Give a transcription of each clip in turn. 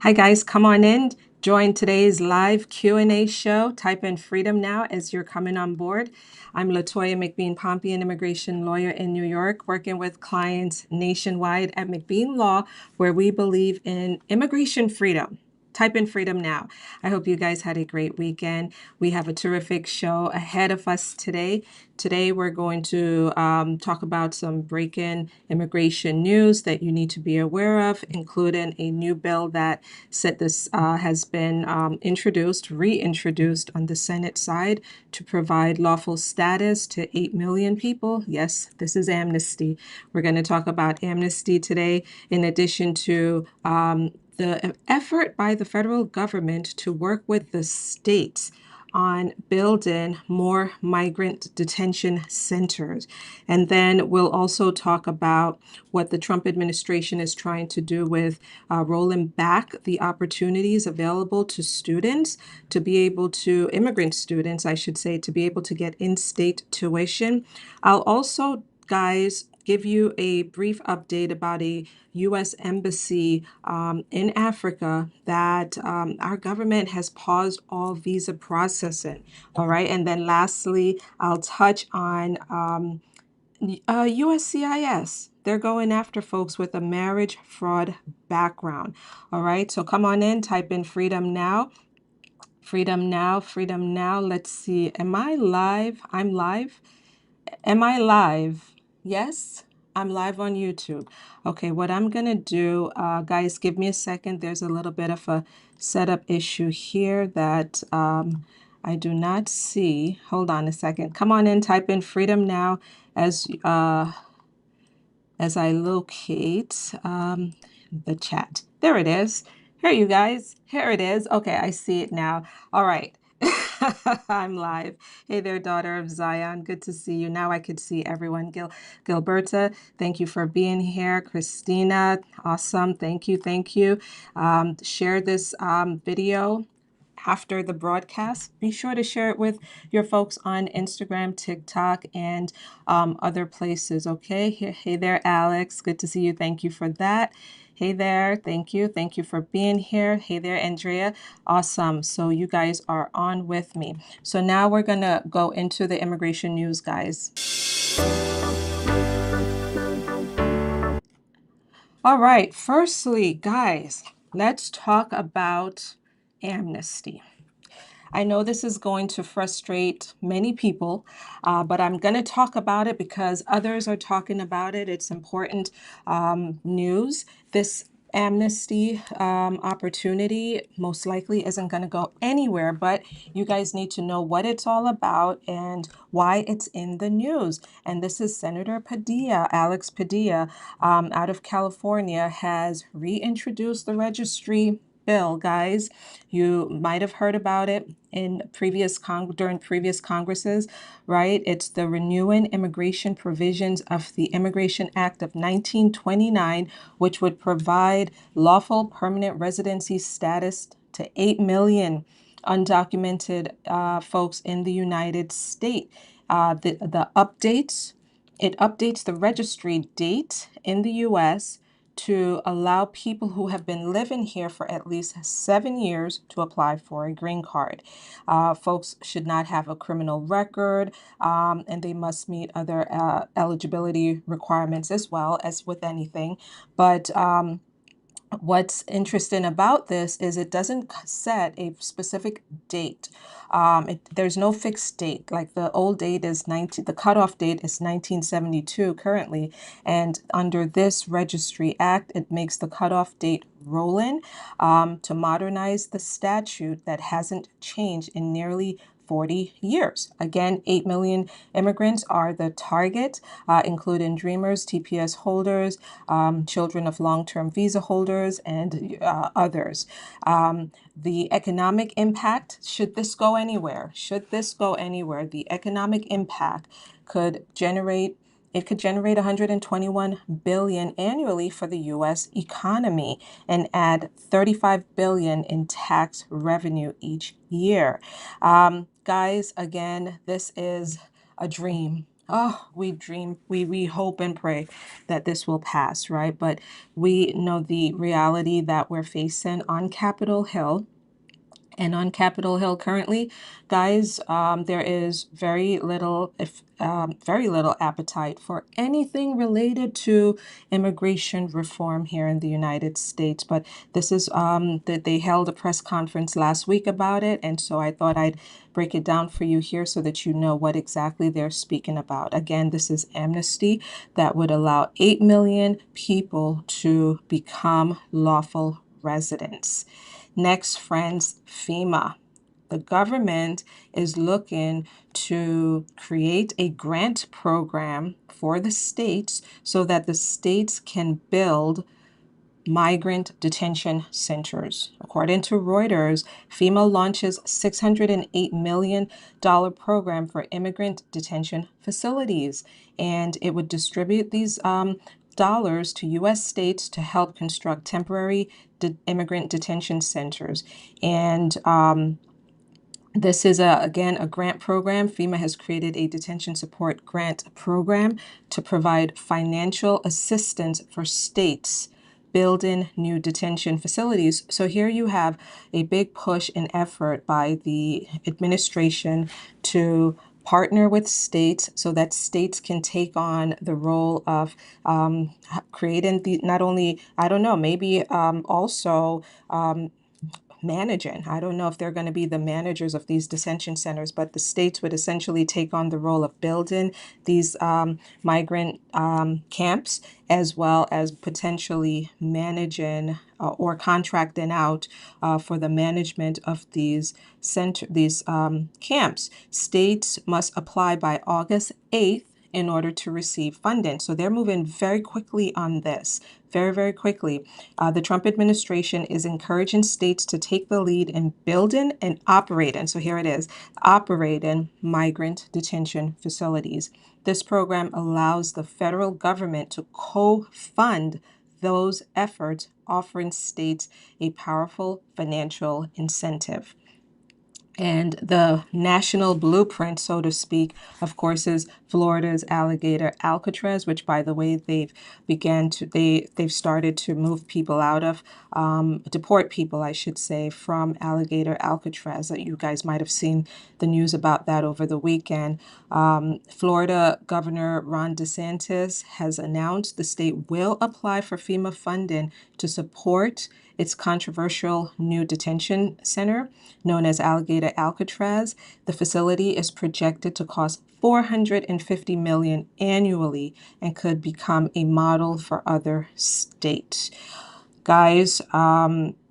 Hi guys, come on in. Join today's live Q&A show. Type in freedom now as you're coming on board. I'm Latoya McBean Pompey, an immigration lawyer in New York, working with clients nationwide at McBean Law, where we believe in immigration freedom. Type in freedom now. I hope you guys had a great weekend. We have a terrific show ahead of us today. Today, we're going to talk about some break-in immigration news that you need to be aware of, including a new bill that said this has been reintroduced on the Senate side to provide lawful status to 8 million people. Yes, this is Amnesty. We're going to talk about Amnesty today, in addition to the effort by the federal government to work with the states on building more migrant detention centers. And then we'll also talk about what the Trump administration is trying to do with rolling back the opportunities available to students to be able to, immigrant students, I should say, to be able to get in-state tuition. I'll also, guys, give you a brief update about a U.S. embassy in Africa that our government has paused all visa processing. All right. And then lastly, I'll touch on USCIS. They're going after folks with a marriage fraud background. All right. So come on in, type in freedom now. Freedom now, freedom now. Let's see. Am I live? I'm live. Am I live? Yes, I'm live on YouTube. Okay, what I'm gonna do, guys, give me a second. There's a little bit of a setup issue here that I do not see. Hold on a second. Come on in, type in freedom now as I locate the chat. There it is. Here, you guys. Here it is. Okay, I see it now. All right. I'm live. Hey there, daughter of Zion. Good to see you. Now I could see everyone. Gilberta, thank you for being here. Christina, awesome. Thank you. Thank you. Share this video after the broadcast. Be sure to share it with your folks on Instagram, TikTok, and other places. Okay. Hey there, Alex. Good to see you. Thank you for that. Hey there. Thank you. Thank you for being here. Hey there, Andrea. Awesome. So you guys are on with me. So now we're going to go into the immigration news, guys. All right. Firstly, guys, let's talk about Amnesty. I know this is going to frustrate many people, but I'm going to talk about it because others are talking about it. It's important news. This amnesty opportunity most likely isn't going to go anywhere, but you guys need to know what it's all about and why it's in the news. And this is Senator Padilla, Alex Padilla, out of California, has reintroduced the registry bill, guys. You might have heard about it in during previous Congresses, right? It's the renewing immigration provisions of the Immigration Act of 1929, which would provide lawful permanent residency status to 8 million undocumented folks in the United States. The updates, it updates the registry date in the U.S. to allow people who have been living here for at least 7 years to apply for a green card. Folks should not have a criminal record, and they must meet other eligibility requirements as well as with anything. But what's interesting about this is it doesn't set a specific date. There's no fixed date. Like the old date is the cutoff date is 1972 currently. And under this Registry Act, it makes the cutoff date rolling to modernize the statute that hasn't changed in nearly 40 years. Again, 8 million immigrants are the target, including Dreamers, TPS holders, children of long-term visa holders, and others. The economic impact, should this go anywhere, the economic impact could generate 121 billion annually for the U.S. economy and add 35 billion in tax revenue each year. Guys, again, this is a dream. Oh, we dream, we hope and pray that this will pass, right? But we know the reality that we're facing on Capitol Hill. And on Capitol Hill currently, guys, there is very little, if very little appetite for anything related to immigration reform here in the United States. But this is that they held a press conference last week about it, and so I thought I'd break it down for you here so that you know what exactly they're speaking about. Again, this is Amnesty that would allow 8 million people to become lawful residents. Next, friends, FEMA. The government is looking to create a grant program for the states so that the states can build migrant detention centers. According to Reuters, FEMA launches $608 million program for immigrant detention facilities, and it would distribute these dollars to U.S. states to help construct temporary immigrant detention centers. And this is, again, a grant program. FEMA has created a detention support grant program to provide financial assistance for states building new detention facilities. So here you have a big push and effort by the administration to partner with states so that states can take on the role of creating the, not only, I don't know, maybe also managing. I don't know if they're going to be the managers of these detention centers, but the states would essentially take on the role of building these migrant camps, as well as potentially managing or contracting out for the management of these camps. States must apply by August 8th in order to receive funding. So they're moving very quickly on this, very, very quickly. The Trump administration is encouraging states to take the lead in building and operating, so here it is, operating migrant detention facilities. This program allows the federal government to co-fund those efforts, offering states a powerful financial incentive. And the national blueprint, so to speak, of course, is Florida's alligator Alcatraz, which, by the way, they've started to move people out of, deport people, I should say, from alligator Alcatraz. That you guys might have seen the news about that over the weekend. Florida Governor Ron DeSantis has announced the state will apply for FEMA funding to support its controversial new detention center known as Alligator Alcatraz. The facility is projected to cost $450 million annually and could become a model for other states. Guys,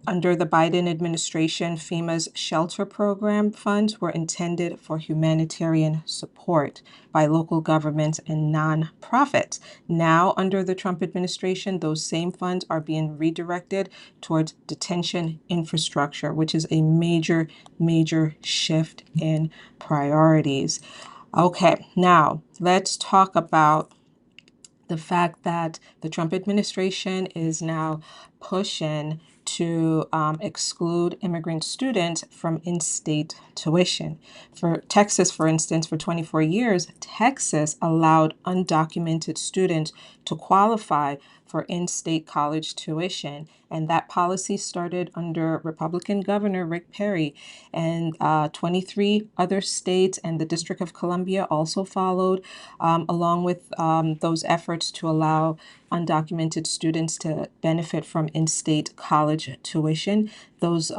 under the Biden administration, FEMA's shelter program funds were intended for humanitarian support by local governments and nonprofits. Now, under the Trump administration, those same funds are being redirected towards detention infrastructure, which is a major, major shift in priorities. Okay, now let's talk about the fact that the Trump administration is now pushing to exclude immigrant students from in-state tuition. For Texas, for instance, for 24 years, Texas allowed undocumented students to qualify for in-state college tuition. And that policy started under Republican Governor Rick Perry. And 23 other states and the District of Columbia also followed, along with those efforts to allow undocumented students to benefit from in-state college tuition. Those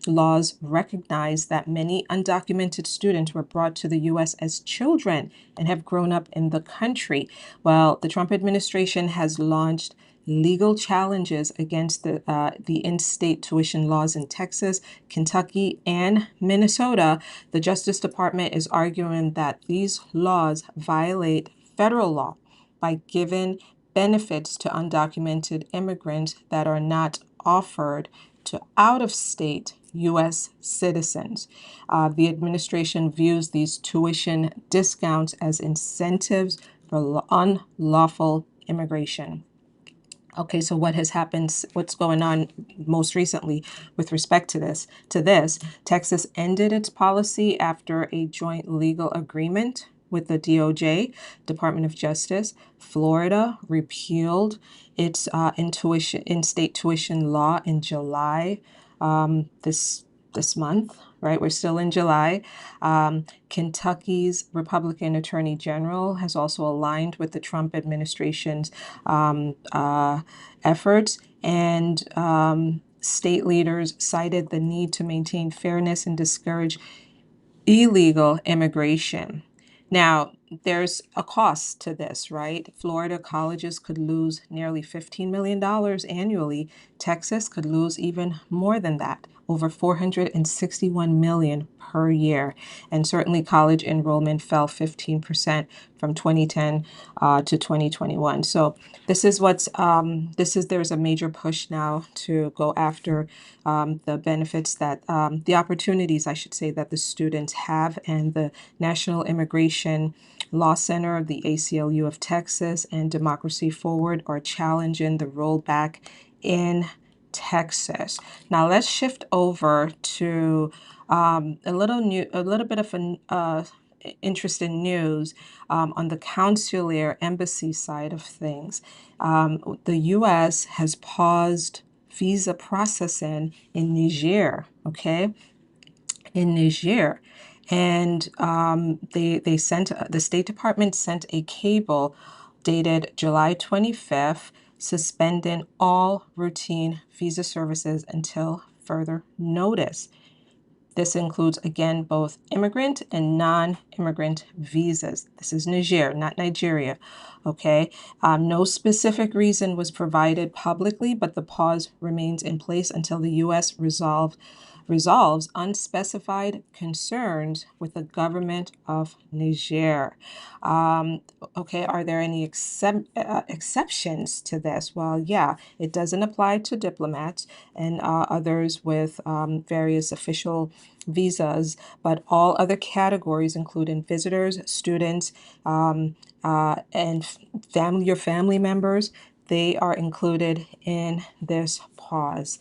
laws recognize that many undocumented students were brought to the U.S. as children and have grown up in the country. Well, the Trump administration has launched legal challenges against the in-state tuition laws in Texas, Kentucky, and Minnesota. The Justice Department is arguing that these laws violate federal law by giving benefits to undocumented immigrants that are not offered to out-of-state U.S. citizens. The administration views these tuition discounts as incentives for unlawful immigration. Okay, so what has happened, what's going on most recently with respect to this? Texas ended its policy after a joint legal agreement with the DOJ, Department of Justice. Florida repealed its in-state tuition law in July this month, right? We're still in July. Kentucky's Republican Attorney General has also aligned with the Trump administration's efforts, and state leaders cited the need to maintain fairness and discourage illegal immigration. Now, there's a cost to this, right? Florida colleges could lose nearly $15 million annually. Texas could lose even more than that, over $461 million per year. And certainly college enrollment fell 15% from 2010 to 2021. So there's a major push now to go after the benefits that the opportunities, I should say, that the students have. And the National Immigration Law Center of the ACLU of Texas and Democracy Forward are challenging the rollback in Texas. Now let's shift over to a little bit of an interesting news on the consular embassy side of things. The U.S. has paused visa processing in Niger, okay? In Niger. And they sent, the State Department sent a cable dated July 25th, suspending all routine visa services until further notice. This includes, again, both immigrant and non-immigrant visas. This is Niger, not Nigeria, okay? No specific reason was provided publicly, but the pause remains in place until the U.S. resolves unspecified concerns with the government of Niger. Okay, are there any exceptions to this? Well, yeah, it doesn't apply to diplomats and others with various official visas, but all other categories, including visitors, students, and your family members, they are included in this pause.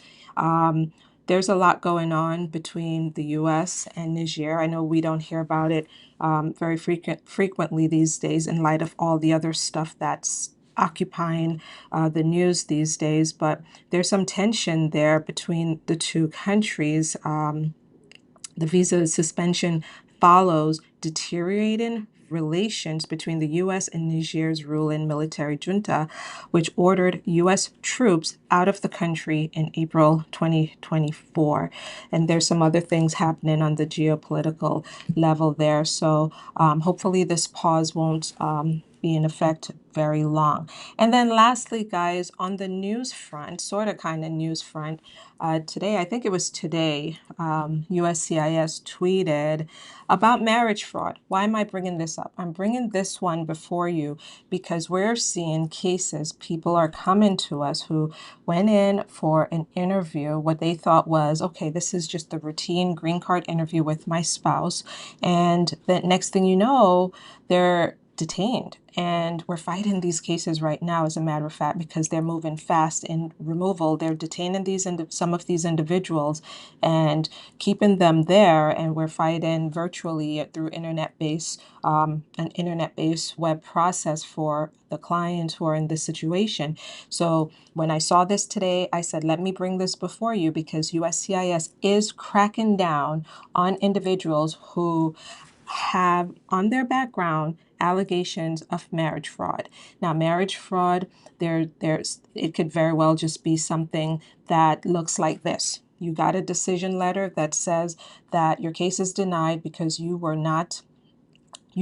There's a lot going on between the U.S. and Niger. I know we don't hear about it very frequently these days in light of all the other stuff that's occupying the news these days, but there's some tension there between the two countries. The visa suspension follows deteriorating relations between the U.S. and Niger's ruling military junta, which ordered U.S. troops out of the country in April 2024. And there's some other things happening on the geopolitical level there. So hopefully this pause won't be in effect very long. And then lastly, guys, on the news front, sort of kind of news front, today, I think it was today, USCIS tweeted about marriage fraud. Why am I bringing this up? I'm bringing this one before you because we're seeing cases. People are coming to us who went in for an interview, what they thought was, okay, this is just the routine green card interview with my spouse. And the next thing you know, they're detained. And we're fighting these cases right now, as a matter of fact, because they're moving fast in removal. They're detaining some of these individuals and keeping them there. And we're fighting virtually through an internet-based web process for the clients who are in this situation. So when I saw this today, I said, let me bring this before you because USCIS is cracking down on individuals who have on their background allegations of marriage fraud. Now, marriage fraud, it could very well just be something that looks like this. You got a decision letter that says that your case is denied because you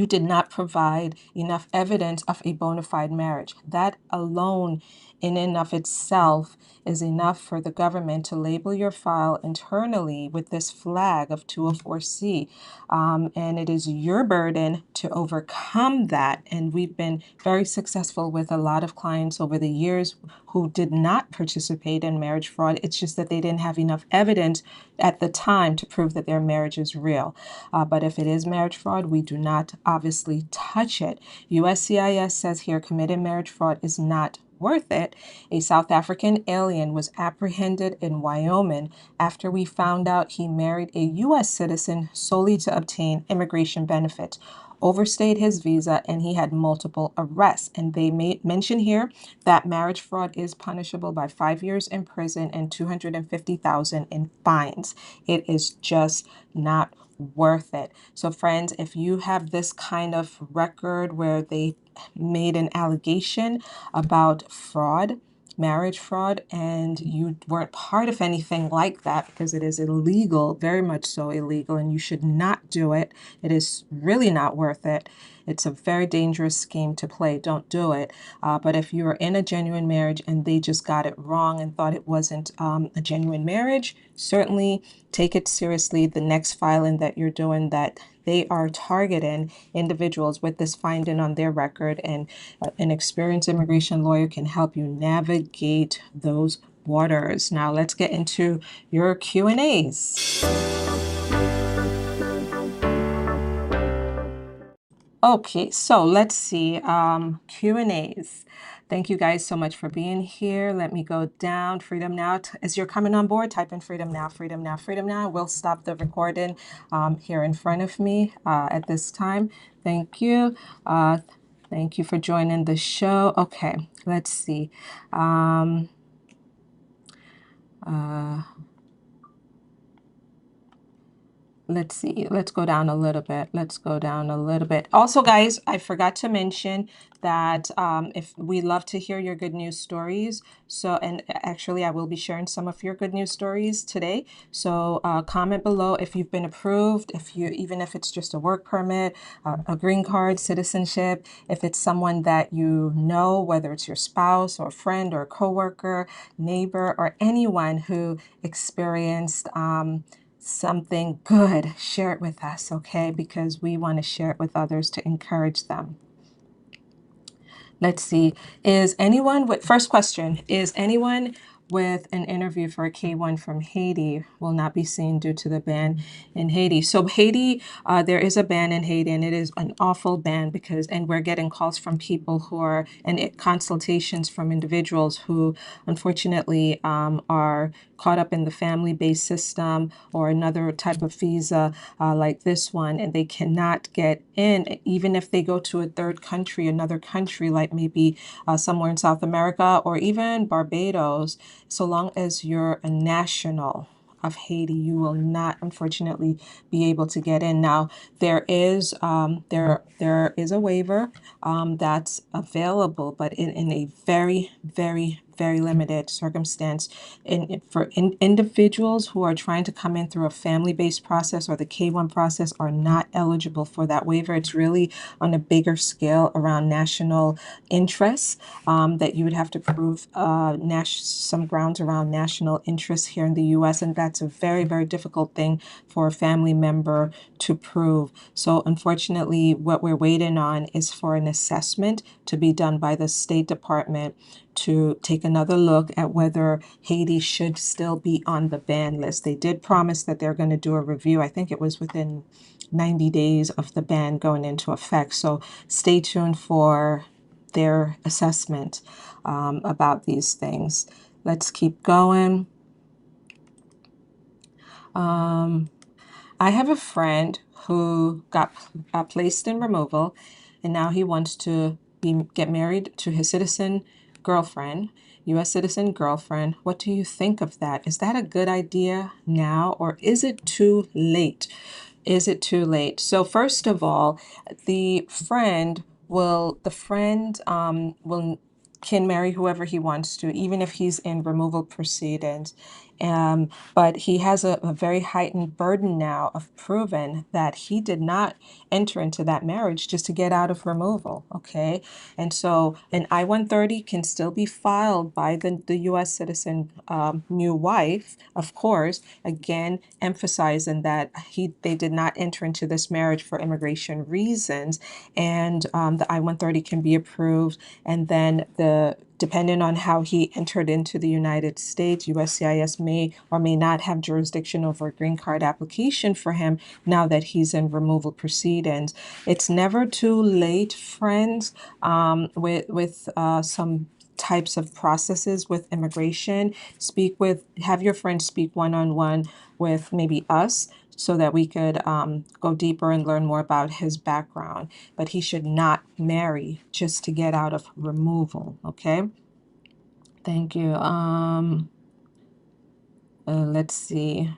did not provide enough evidence of a bona fide marriage. That alone, in and of itself, is enough for the government to label your file internally with this flag of 204C. And it is your burden to overcome that. And we've been very successful with a lot of clients over the years who did not participate in marriage fraud. It's just that they didn't have enough evidence at the time to prove that their marriage is real. But if it is marriage fraud, we do not obviously touch it. USCIS says here committing marriage fraud is not worth it. A South African alien was apprehended in Wyoming after we found out he married a U.S. citizen solely to obtain immigration benefits. overstayed his visa, and he had multiple arrests. And they mention here that marriage fraud is punishable by 5 years in prison and 250,000 in fines. It is just not worth it. So friends, if you have this kind of record where they made an allegation about fraud, marriage fraud, and you weren't part of anything like that, because it is illegal, very much so illegal, and you should not do it. It is really not worth it. It's a very dangerous scheme to play. Don't do it. But if you are in a genuine marriage and they just got it wrong and thought it wasn't a genuine marriage, certainly take it seriously. The next filing that you're doing, that they are targeting individuals with this finding on their record, and an experienced immigration lawyer can help you navigate those waters. Now let's get into your Q&As. Okay, so let's see, Q&As. Thank you guys so much for being here. Let me go down. Freedom Now. As you're coming on board, type in Freedom Now, Freedom Now, Freedom Now. We'll stop the recording here in front of me at this time. Thank you. Thank you for joining the show. Okay, let's see. Let's see. Let's go down a little bit. Let's go down a little bit. Also, guys, I forgot to mention that if we love to hear your good news stories. So, and actually, I will be sharing some of your good news stories today. So, comment below if you've been approved, if you, even if it's just a work permit, a green card, citizenship, if it's someone that you know, whether it's your spouse or friend or coworker, neighbor, or anyone who experienced something good, share it with us, okay? Because we want to share it with others to encourage them. Let's see. First question, is anyone with an interview for a K-1 from Haiti will not be seen due to the ban in Haiti? So Haiti, there is a ban in Haiti, and it is an awful ban and we're getting calls from people who are, and consultations from individuals who unfortunately are caught up in the family-based system or another type of visa like this one, and they cannot get in, even if they go to a third country, another country like maybe somewhere in South America or even Barbados. So long as you're a national of Haiti, you will not, unfortunately, be able to get in. Now, there is a waiver that's available, but in a very, very, very limited circumstance. For individuals who are trying to come in through a family-based process or the K-1 process are not eligible for that waiver. It's really on a bigger scale around national interests that you would have to prove some grounds around national interests here in the U.S., and that's a very, very difficult thing for a family member to prove. So unfortunately, what we're waiting on is for an assessment to be done by the State Department to take another look at whether Haiti should still be on the ban list. They did promise that they're going to do a review. I think it was within 90 days of the ban going into effect. So stay tuned for their assessment about these things. Let's keep going. I have a friend who got placed in removal, and now he wants to get married to his citizen girlfriend, U.S. citizen girlfriend. What do you think of that? Is that a good idea now, or is it too late? Is it too late? So first of all, the friend will can marry whoever he wants to, even if he's in removal proceedings. But he has a very heightened burden now of proving that he did not enter into that marriage just to get out of removal, okay? And so an I-130 can still be filed by the U.S. citizen new wife, of course, again, emphasizing that they did not enter into this marriage for immigration reasons, and the I-130 can be approved, and then depending on how he entered into the United States, USCIS may or may not have jurisdiction over a green card application for him now that he's in removal proceedings. It's never too late, friends, with some types of processes with immigration, have your friend speak one-on-one with maybe us so that we could go deeper and learn more about his background. But he should not marry just to get out of removal, okay? Thank you. Let's see.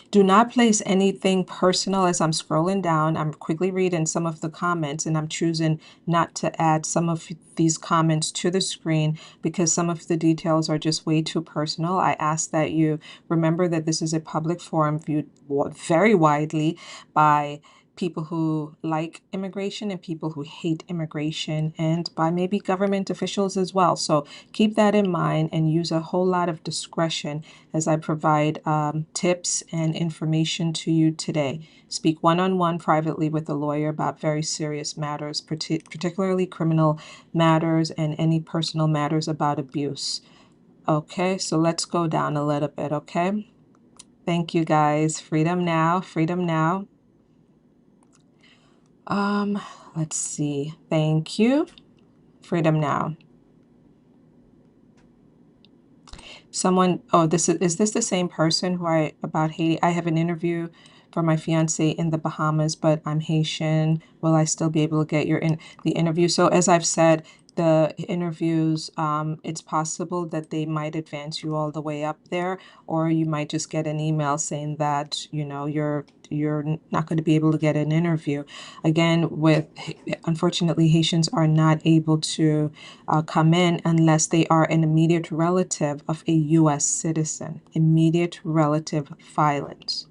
Do not place anything personal. As I'm scrolling down, I'm quickly reading some of the comments, and I'm choosing not to add some of these comments to the screen because some of the details are just way too personal. I ask that you remember that this is a public forum viewed very widely by people who like immigration and people who hate immigration, and by maybe government officials as well. So keep that in mind and use a whole lot of discretion as I provide tips and information to you today. Speak one-on-one privately with a lawyer about very serious matters, particularly criminal matters and any personal matters about abuse. Okay, so let's go down a little bit, okay? Thank you, guys. Freedom now, freedom now. Let's see. Thank you. Freedom now. Someone, oh, is this the same person about Haiti? I have an interview for my fiance in the Bahamas, but I'm Haitian. Will I still be able to get the interview? So as I've said, the interviews, it's possible that they might advance you all the way up there, or you might just get an email saying that, you're not going to be able to get an interview. Again, unfortunately, Haitians are not able to come in unless they are an immediate relative of a U.S. citizen. Immediate relative filings.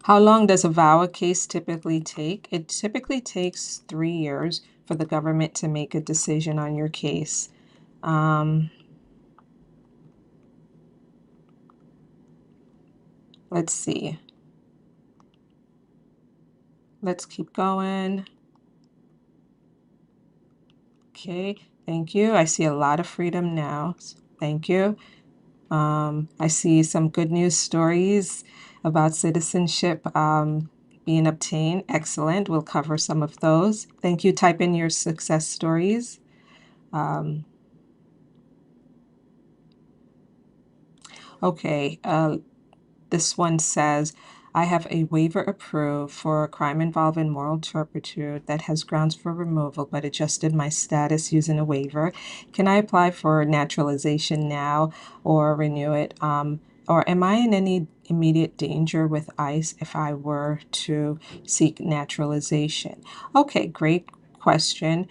How long does a VAWA case typically take? It typically takes 3 years for the government to make a decision on your case. Let's see. Let's keep going. Okay, thank you. I see a lot of freedom now. Thank you. I see some good news stories about citizenship being obtained. Excellent. We'll cover some of those. Thank you. Type in your success stories. Okay. This one says, I have a waiver approved for a crime involving moral turpitude that has grounds for removal, but adjusted my status using a waiver. Can I apply for naturalization now or renew it? Or am I in any immediate danger with ICE if I were to seek naturalization? Okay, great question.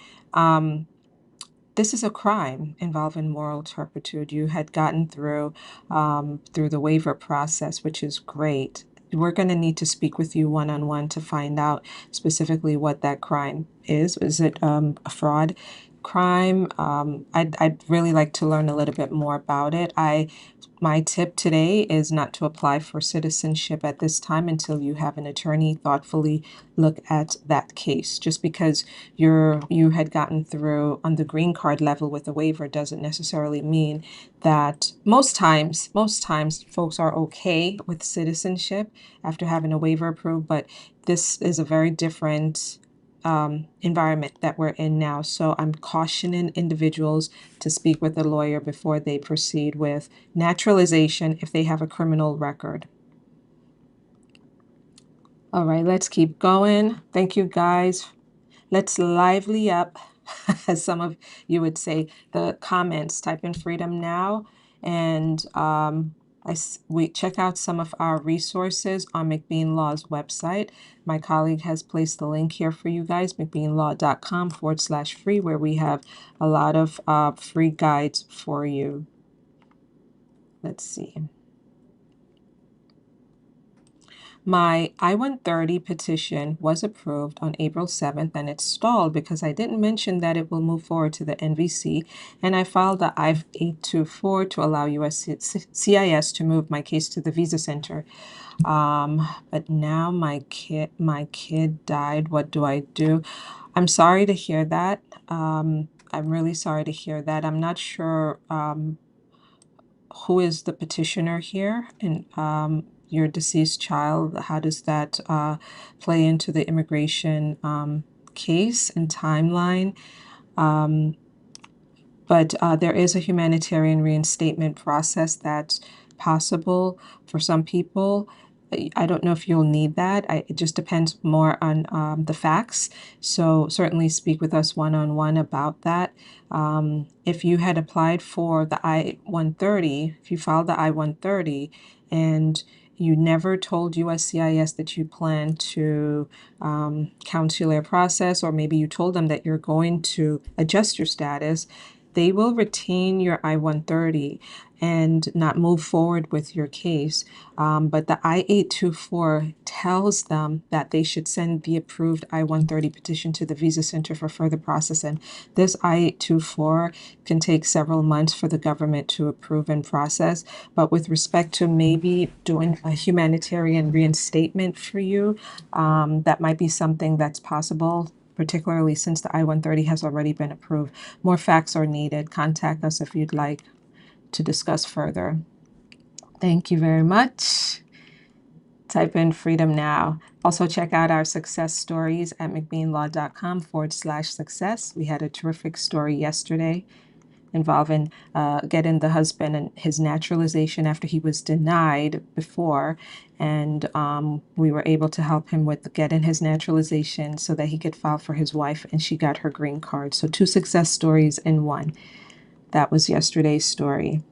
This is a crime involving moral turpitude. You had gotten through the waiver process, which is great. We're going to need to speak with you one-on-one to find out specifically what that crime is. Is it a fraud crime? I'd really like to learn a little bit more about it. My tip today is not to apply for citizenship at this time until you have an attorney thoughtfully look at that case. Just because you had gotten through on the green card level with a waiver doesn't necessarily mean that most times folks are okay with citizenship after having a waiver approved, but this is a very different environment that we're in now. So I'm cautioning individuals to speak with a lawyer before they proceed with naturalization if they have a criminal record. All right, let's keep going. Thank you, guys. Let's lively up, as some of you would say, the comments. Type in freedom now, and we check out some of our resources on McBean Law's website. My colleague has placed the link here for you guys, mcbeanlaw.com/free, where we have a lot of free guides for you. Let's see. My I-130 petition was approved on April 7th, and it stalled because I didn't mention that it will move forward to the NVC, and I filed the I-824 to allow USCIS to move my case to the Visa Center. But now my kid died. What do I do? I'm sorry to hear that. I'm really sorry to hear that. I'm not sure who is the petitioner here, and your deceased child? How does that play into the immigration case and timeline? But there is a humanitarian reinstatement process that's possible for some people. I don't know if you'll need that. It just depends more on the facts. So certainly speak with us one-on-one about that. If you had applied for the I-130, if you filed the I-130 and you never told USCIS that you plan to consular process, or maybe you told them that you're going to adjust your status, they will retain your I-130 and not move forward with your case. But the I-824 tells them that they should send the approved I-130 petition to the Visa Center for further processing. This I-824 can take several months for the government to approve and process. But with respect to maybe doing a humanitarian reinstatement for you, that might be something that's possible, particularly since the I-130 has already been approved. More facts are needed. Contact us if you'd like to discuss further. Thank you very much. Type in freedom now. Also check out our success stories at mcbeanlaw.com/success. We had a terrific story yesterday involving getting the husband and his naturalization after he was denied before. And we were able to help him with getting his naturalization so that he could file for his wife, and she got her green card. So 2 success stories in one. That was yesterday's story.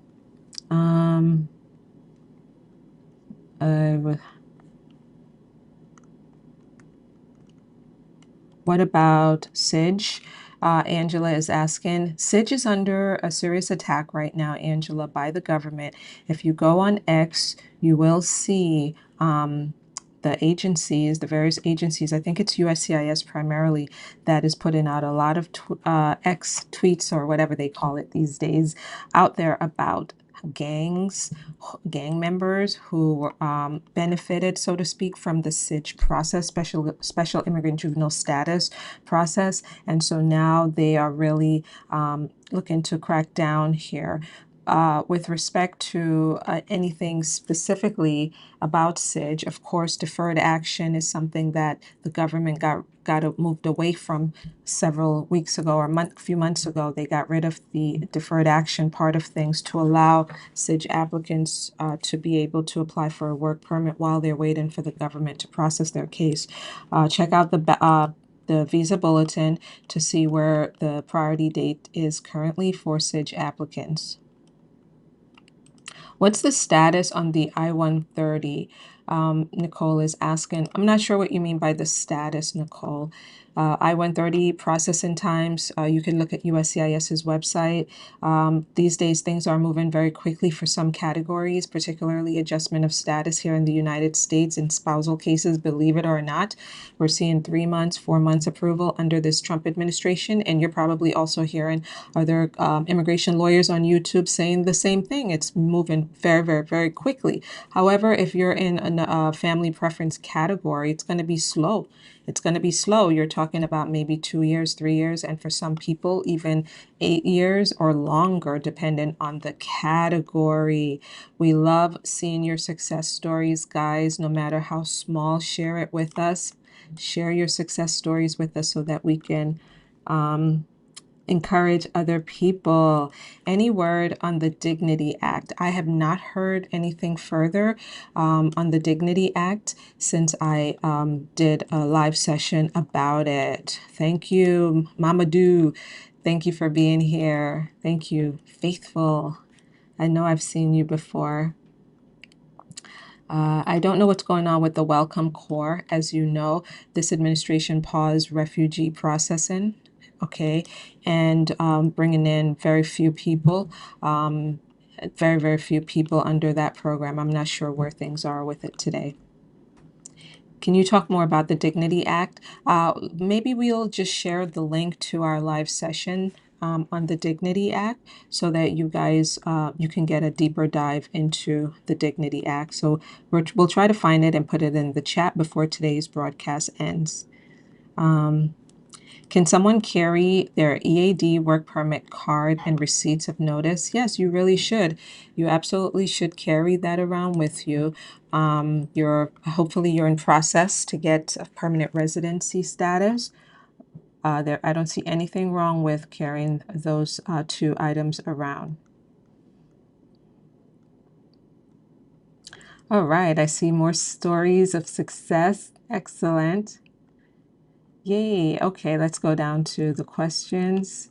What about SIDGE? Angela is asking. SIDGE is under a serious attack right now, Angela, by the government. If you go on X, you will see the agencies, the various agencies, I think it's USCIS primarily, that is putting out a lot of X tweets, or whatever they call it these days, out there about gang members who benefited, so to speak, from the SIDGE process, special immigrant juvenile status process. And so now they are really looking to crack down here. With respect to anything specifically about SIDGE, of course, deferred action is something that the government got moved away from several weeks ago, or a few months ago. They got rid of the deferred action part of things to allow SIDGE applicants to be able to apply for a work permit while they're waiting for the government to process their case. Check out the visa bulletin to see where the priority date is currently for SIDGE applicants. What's the status on the I-130? Nicole is asking. I'm not sure what you mean by the status, Nicole. I-130 processing times, you can look at USCIS's website. These days, things are moving very quickly for some categories, particularly adjustment of status here in the United States in spousal cases, believe it or not. We're seeing 3 months, 4 months approval under this Trump administration, and you're probably also hearing other immigration lawyers on YouTube saying the same thing. It's moving very, very, very quickly. However, if you're in a family preference category, it's going to be slow. It's going to be slow. You're talking about maybe 2 years, 3 years, and for some people, even 8 years or longer, dependent on the category. We love seeing your success stories, guys, no matter how small. Share it with us. Share your success stories with us so that we can encourage other people. Any word on the Dignity Act? I have not heard anything further on the Dignity Act since I did a live session about it. Thank you, Mamadou. Thank you for being here. Thank you, Faithful. I know I've seen you before. I don't know what's going on with the Welcome Corps. As you know, this administration paused refugee processing, okay, and bringing in very few people, very, very few people under that program. I'm not sure where things are with it today. Can you talk more about the Dignity Act? Maybe we'll just share the link to our live session on the Dignity Act so that you guys, you can get a deeper dive into the Dignity Act. So we'll try to find it and put it in the chat before today's broadcast ends. Can someone carry their EAD work permit card and receipts of notice? Yes, you really should. You absolutely should carry that around with you. Hopefully you're in process to get a permanent residency status. I don't see anything wrong with carrying those two items around. All right, I see more stories of success. Excellent. Yay. Okay, let's go down to the questions.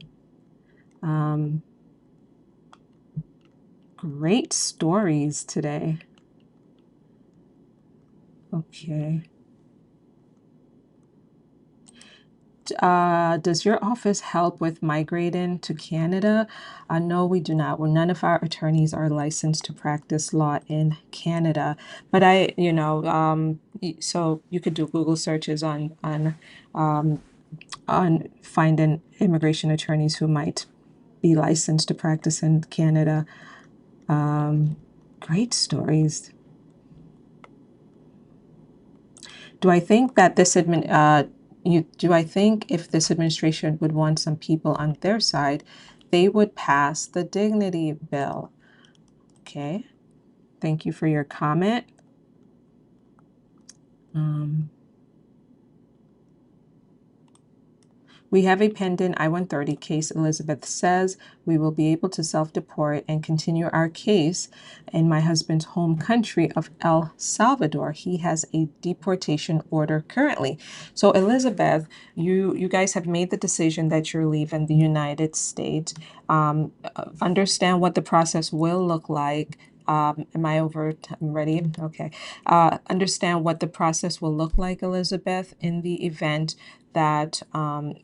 Great stories today. Okay. Does your office help with migrating to Canada? No, we do not. Well, none of our attorneys are licensed to practice law in Canada. But so you could do Google searches on finding immigration attorneys who might be licensed to practice in Canada. Great stories. Do I think that do I think if this administration would want some people on their side, they would pass the dignity bill? Okay. Thank you for your comment. We have a pending I-130 case. Elizabeth says we will be able to self-deport and continue our case in my husband's home country of El Salvador. He has a deportation order currently. So Elizabeth, you guys have made the decision that you're leaving the United States. Understand what the process will look like. Am I over? I'm ready. Okay. Understand what the process will look like, Elizabeth, in the event that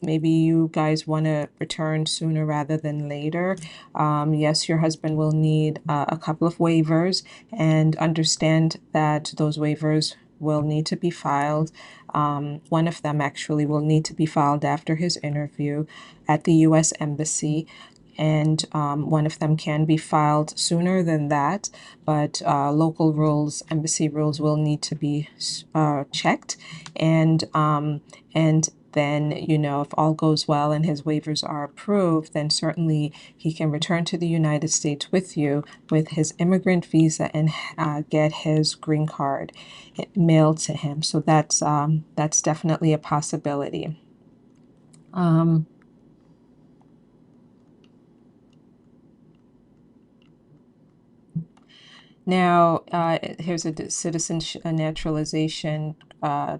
maybe you guys want to return sooner rather than later. Yes, your husband will need a couple of waivers, and understand that those waivers will need to be filed. One of them actually will need to be filed after his interview at the U.S. Embassy. And one of them can be filed sooner than that, but local rules, embassy rules, will need to be checked. And then, if all goes well and his waivers are approved, then certainly he can return to the United States with you with his immigrant visa and get his green card mailed to him. So that's definitely a possibility. Now, here's a citizen naturalization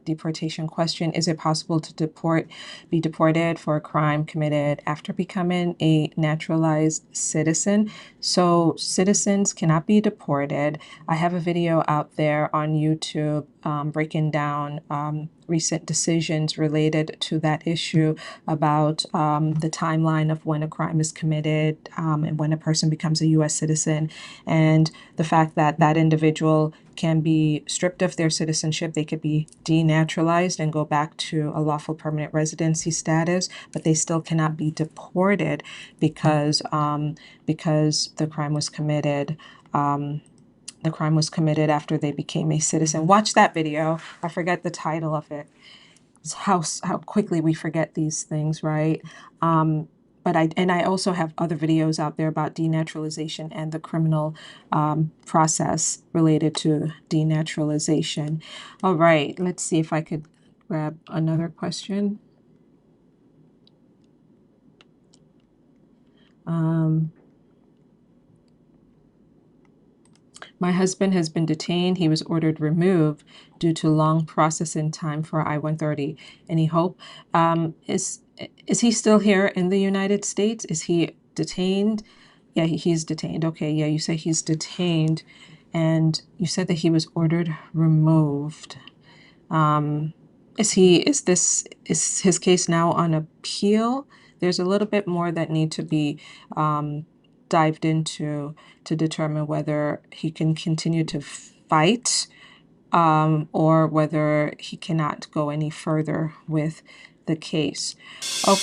deportation question. Is it possible to be deported for a crime committed after becoming a naturalized citizen? So citizens cannot be deported. I have a video out there on YouTube breaking down recent decisions related to that issue about the timeline of when a crime is committed and when a person becomes a U.S. citizen, and the fact that that individual can be stripped of their citizenship. They could be denaturalized and go back to a lawful permanent residency status, but they still cannot be deported because the crime was committed. The crime was committed after they became a citizen. Watch that video. I forget the title of it. It's how quickly we forget these things, right? But I also have other videos out there about denaturalization and the criminal process related to denaturalization. All right, let's see if I could grab another question. My husband has been detained. He was ordered removed due to long processing time for I-130. Any hope? Is he still here in the United States? Is he detained? Yeah, he's detained. Okay, yeah, you say he's detained, and you said that he was ordered removed. Is his case now on appeal? There's a little bit more that need to be dived into to determine whether he can continue to fight or whether he cannot go any further with the case. I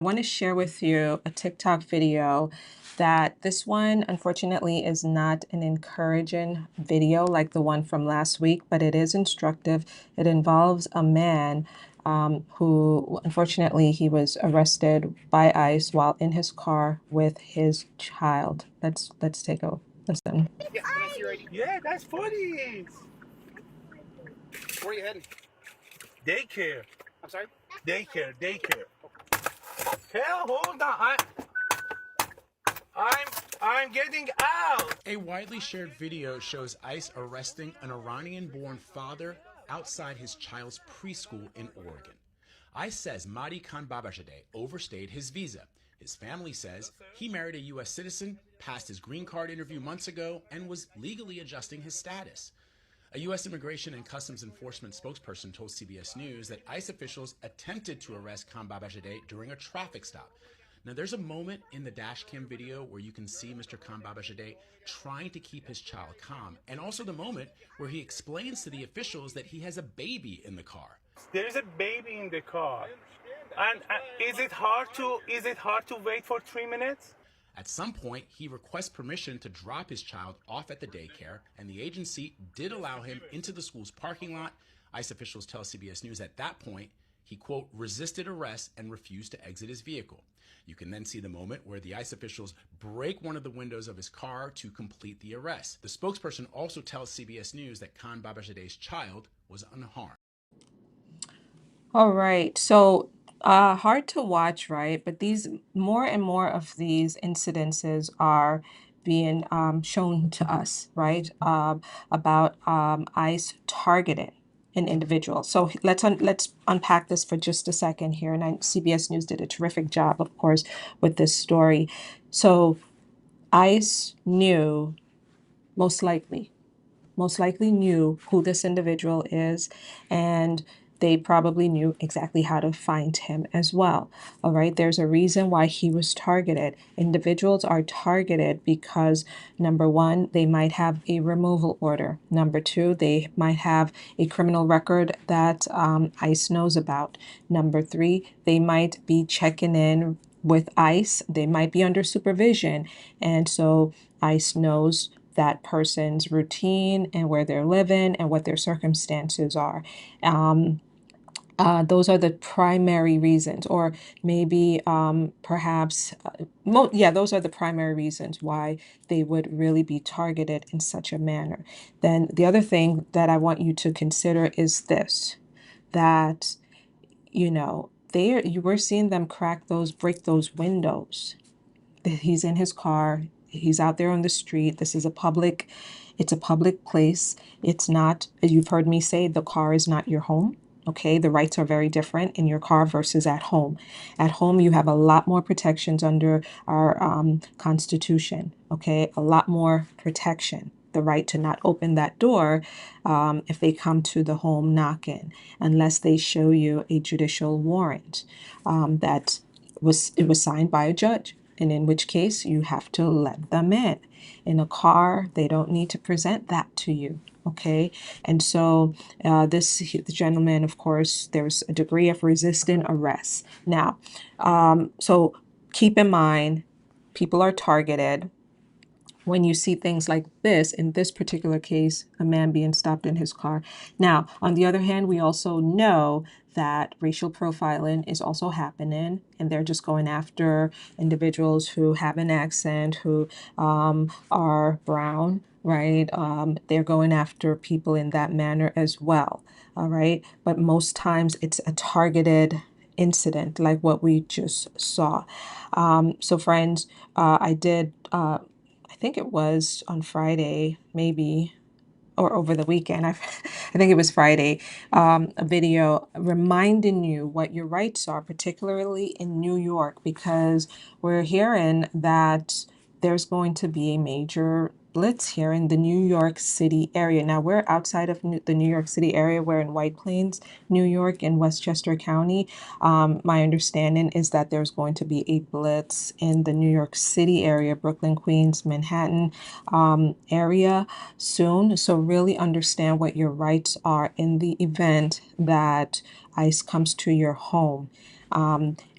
want to share with you a TikTok video that this one, unfortunately, is not an encouraging video like the one from last week, but it is instructive. It involves a man who, unfortunately, he was arrested by ICE while in his car with his child. Let's take a listen. Yeah, can I see your ID? Yeah, that's funny. Where are you heading? Daycare. I'm sorry? Daycare. Hell, hold on. I'm getting out. A widely shared video shows ICE arresting an Iranian-born father outside his child's preschool in Oregon. ICE says Mahdi Khan Babashadeh overstayed his visa. His family says he married a U.S. citizen, passed his green card interview months ago, and was legally adjusting his status. A U.S. Immigration and Customs Enforcement spokesperson told CBS News that ICE officials attempted to arrest Khan Babashadeh during a traffic stop. Now, there's a moment in the dash cam video where you can see Mr. Khan Babashadeh trying to keep his child calm, and also the moment where he explains to the officials that he has a baby in the car. There's a baby in the car. And is it hard to wait for 3 minutes? At some point, he requests permission to drop his child off at the daycare, and the agency did allow him into the school's parking lot. ICE officials tell CBS News at that point, he, quote, resisted arrest and refused to exit his vehicle. You can then see the moment where the ICE officials break one of the windows of his car to complete the arrest. The spokesperson also tells CBS News that Khan Babashadeh's child was unharmed. All right, so hard to watch, right? But these more and more of these incidences are being shown to us, right? About ICE targeting an individual. So let's unpack this for just a second here. And CBS News did a terrific job, of course, with this story. So ICE knew, most likely knew who this individual is, and they probably knew exactly how to find him as well. All right, there's a reason why he was targeted. Individuals are targeted because, number one, they might have a removal order. Number two, they might have a criminal record that ICE knows about. Number three, they might be checking in with ICE. They might be under supervision, and so ICE knows that person's routine and where they're living and what their circumstances are. Those are the primary reasons, or maybe perhaps, those are the primary reasons why they would really be targeted in such a manner. Then the other thing that I want you to consider is this, that, we're seeing them break those windows. He's in his car. He's out there on the street. It's a public place. It's not, as you've heard me say, the car is not your home. Okay, the rights are very different in your car versus at home. At home, you have a lot more protections under our Constitution. Okay, a lot more protection. The right to not open that door if they come to the home knocking, unless they show you a judicial warrant that it was signed by a judge, and in which case you have to let them in. In a car, they don't need to present that to you. Okay, and so the gentleman, of course, there's a degree of resistant arrest. Now, so keep in mind, people are targeted. When you see things like this, in this particular case, a man being stopped in his car. Now, on the other hand, we also know that racial profiling is also happening, and they're just going after individuals who have an accent, who are brown, right? They're going after people in that manner as well, all right? But most times it's a targeted incident like what we just saw. So friends, I did... I think it was on Friday, maybe, or over the weekend. I think it was Friday, a video reminding you what your rights are, particularly in New York, because we're hearing that there's going to be a major blitz here in the New York City area. Now, we're outside of the New York City area. We're in White Plains, New York, in Westchester County. My understanding is that there's going to be a blitz in the New York City area, Brooklyn, Queens, Manhattan area soon. So really understand what your rights are in the event that ICE comes to your home.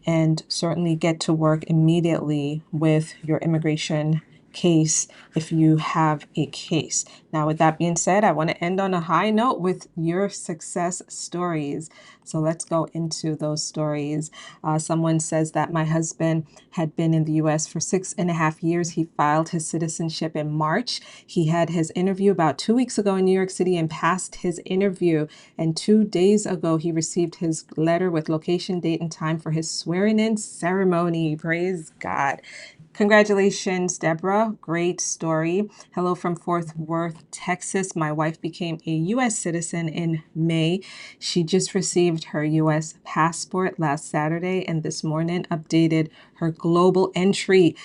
and certainly get to work immediately with your immigration case if you have a case. Now, with that being said, I want to end on a high note with your success stories. So let's go into those stories. Someone says that my husband had been in the US for 6.5 years. He filed his citizenship in March. He had his interview about 2 weeks ago in New York City and passed his interview. And 2 days ago, he received his letter with location, date, and time for his swearing-in ceremony. Praise God. Congratulations, Deborah. Great story. Hello from Fort Worth, Texas. My wife became a U.S. citizen in May. She just received her U.S. passport last Saturday and this morning updated her global entry.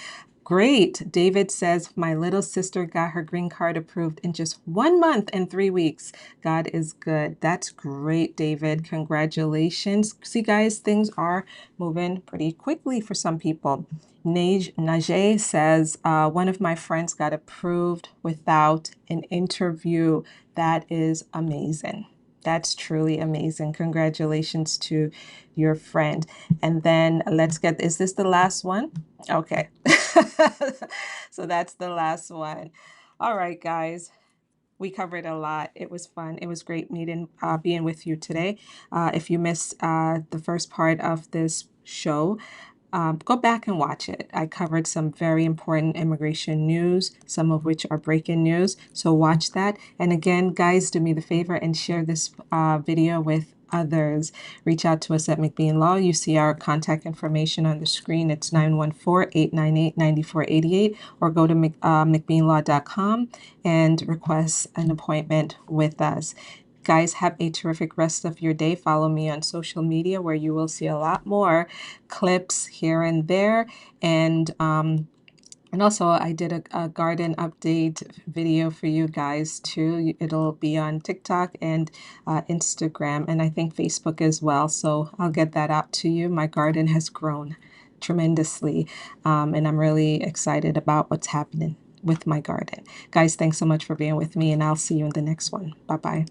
Great. David says, my little sister got her green card approved in just 1 month and 3 weeks. God is good. That's great, David. Congratulations. See, guys, things are moving pretty quickly for some people. Niger says, one of my friends got approved without an interview. That is amazing. That's truly amazing. Congratulations to your friend. And then let's get, is this the last one? Okay. So that's the last one. All right, guys. We covered a lot. It was fun. It was great being with you today. If you missed the first part of this show, go back and watch it. I covered some very important immigration news, some of which are breaking news. So watch that. And again, guys, do me the favor and share this video with others. Reach out to us at McBean Law. You see our contact information on the screen. It's 914-898-9488, or go to McBeanLaw.com and request an appointment with us. Guys, have a terrific rest of your day. Follow me on social media where you will see a lot more clips here and there. And also, I did a garden update video for you guys too. It'll be on TikTok and Instagram, and I think Facebook as well. So I'll get that out to you. My garden has grown tremendously, and I'm really excited about what's happening with my garden. Guys, thanks so much for being with me, and I'll see you in the next one. Bye-bye.